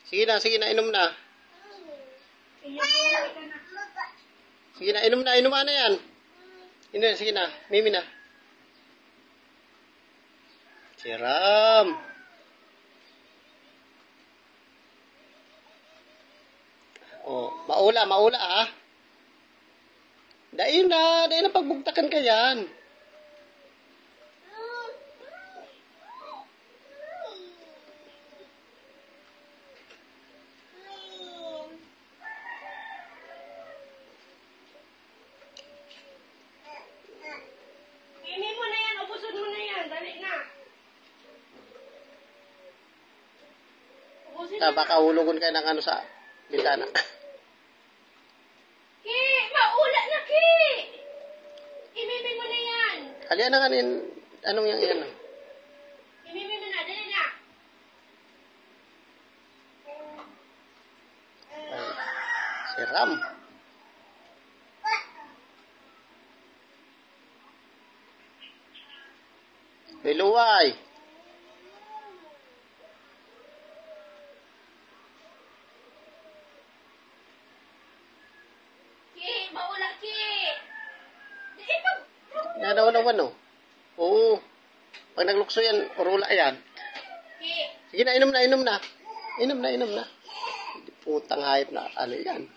Sige na, inom na. Sige na, inom na yan. Inom na, sige na, mimi na. Siram. Oh, maula ha. Dahil na pagbugtakan ka yan. Baka hulugon kayo ng ano sa bintana. Ki, maula na Ki. Imimin mo na yan. Kalian na kanin, anong yang iyan? Imimin mo na, dali na. Siram. Biluway. Maula Ki. Nanawan no? Oo. Pag naglukso yan, urula yan. Sige na, inom na. Inom na. Putang hayop na, ano yan?